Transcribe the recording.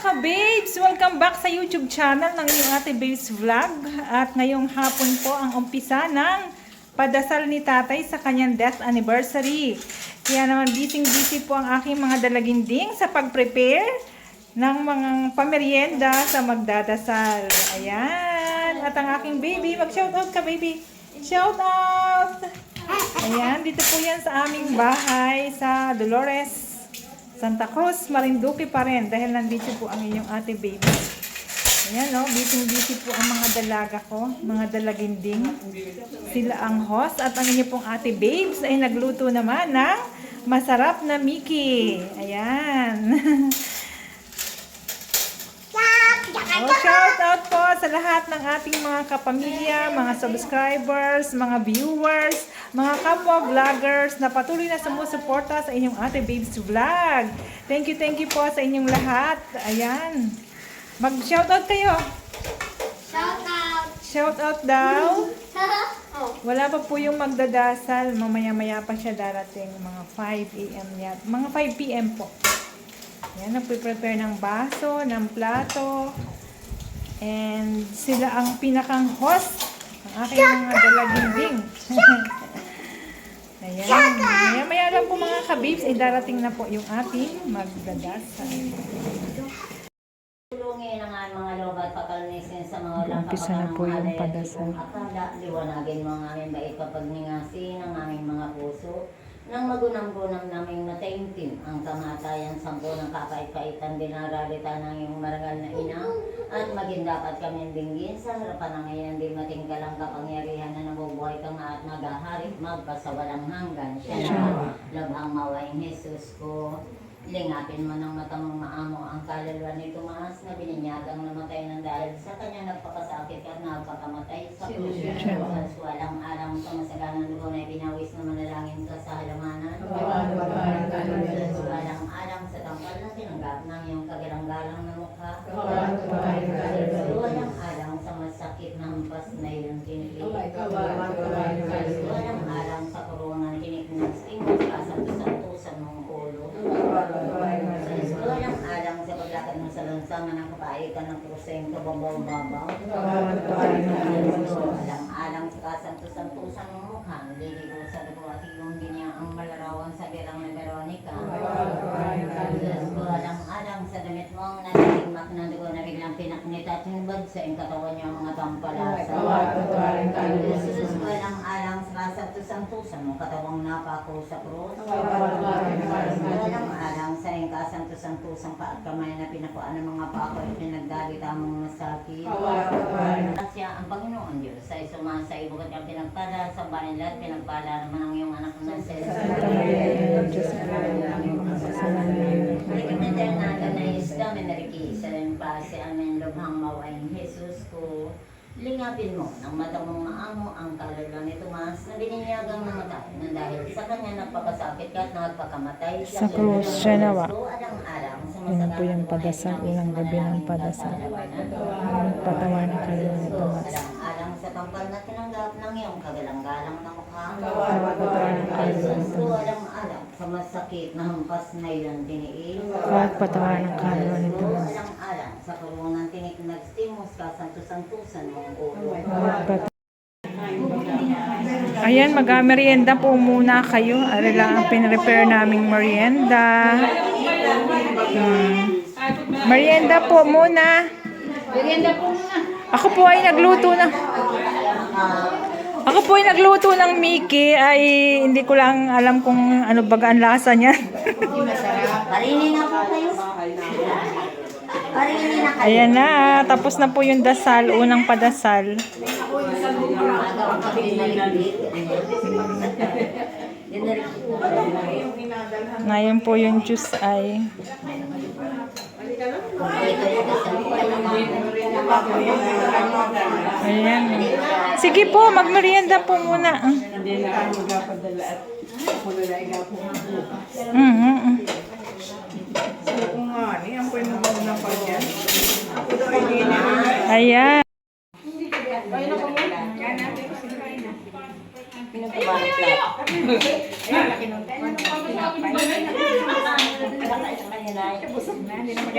ka-babes! Welcome back sa YouTube channel ng inyong Ate Babes Vlog. At ngayong hapon po ang umpisa ng padasal ni tatay sa kanyang death anniversary. Kaya naman busy po ang aking mga dalaginding sa pag-prepare ng mga pamerienda sa magdadasal. Ayan. At ang aking baby, mag-shoutout ka baby. Shoutout! Ayan, dito po yan sa aming bahay sa Dolores, Santa Cruz, Marinduque pa rin dahil nandito po ang inyong ate baby. Ayan o, busy po ang mga dalaga ko, mga dalaginding. Sila ang host at ang inyong pong ate babes ay nagluto naman ng masarap na Mickey. Ayan. Shout out po sa lahat ng ating mga kapamilya, mga subscribers, mga viewers, mga kapwa vloggers na patuloy na sumusuporta sa inyong Ate Babes Vlog. Thank you po sa inyong lahat. Ayan. Mag-shout out kayo. Shout out daw. Wala pa po yung magdadasal. Mamaya-maya pa siya darating. Mga 5 a.m. yan. Mga 5 p.m. po. Ayan, nagpe-prepare ng baso, ng plato. And sila ang pinakang host, ang aking mga dalaginding. Ayan, maya-maya lang po mga kabibs, ay darating na po yung ating magdadasal. Tulungin ang mga lobat pakalinisin sa mga walang Umpisa na po yung padasal. Akala, liwanagin mo ang aming bait kapagningasin ang aming mga puso. Nang magunang-gunang naming mataimtim ang kamatayan sampo ng kapait-paitan dinaralita ng iyong marangal na ina at maging dapat kami dinggin sa harapan ng iyan di matingkalang kapangyarihan na nabubuhay ka nga at naghaharip magpasawalang hanggan siya na labhang mawaing Jesus ko. Lingapin mo ng mata mong maamo ang kaluluwa ni Tomas na bininyagang namatay ng dahil sa kanya nagpakasakit at nagpakamatay sa krus. Walang alam sa masaganang dugo na binawis na manalangin ka sa halamanan. Walang alam sa tangkal na tinanggap ng iyong kagilang-galang na mukha. Walang alam sa masakit na hampas na iyong tinilig. Walang alam sa kurungan kiniknag stingos kasantos-santusan mong ulo. Walang alang sa paglakad mo sa lansangan ng kapaitan ng kruseng kababaw-babaw. Walang alang sa kasantos-santusan ng mukha, naliligo sa dugo at iyong ang malarawan sa bilang na Veronica. Walang alang sa damit mo ang nanatigmak ng dugo na biglang pinaknit at hinubad sa iyong katawan niya mga tampalasa. Walang alang sa kasantos-santusan ng katawang napako sa krus. Walang alang sa iyong kasantos-santusang paat kamay na pinakuan ng mga pako at pinagdalita mong masakit. Siya ang Panginoon Diyos ay sumasay bukat ang pinagpala sa banin lahat pinagpala naman ang iyong anak na sa amin lubhang mawaing Jesus ko. Lingapin mo ng mata mong maamo ang kaluluwa ni Tomas na bininyagang namatay na dahil sa kanya nagpapasakit ka at nagpakamatay Sa krus siya nawa. Yan po yung padasal, ilang gabi ng padasal. Patawanan kayo ni Tomas. Alang sa tangkal na tinanggap ng iyong kagalang-galang na mukha. Alang sa masakit na hampas na ilang tiniis. At patawanan kayo ni Tomas. Alang sa kurungan tinik nagstimus kasantusan mong ulo. Ayan, mag-merienda po muna kayo. Ano lang ang pinrepaire naming merienda. Merienda po muna. Ako po ay nagluto ng Mickey. Ay hindi ko lang alam kung ano baga ang lasa niya. Parini na po kayo. Parini na kayo. Ayan na, tapos na po yung dasal, unang padasal. Ngayon po yung juice ay ayan. Sige po, magmerienda po muna. Hindi na ako magpapadala at ako na lang po. So kung nga, ang po yung mga ng pagyan. Ako daw ay hindi na. Ayan.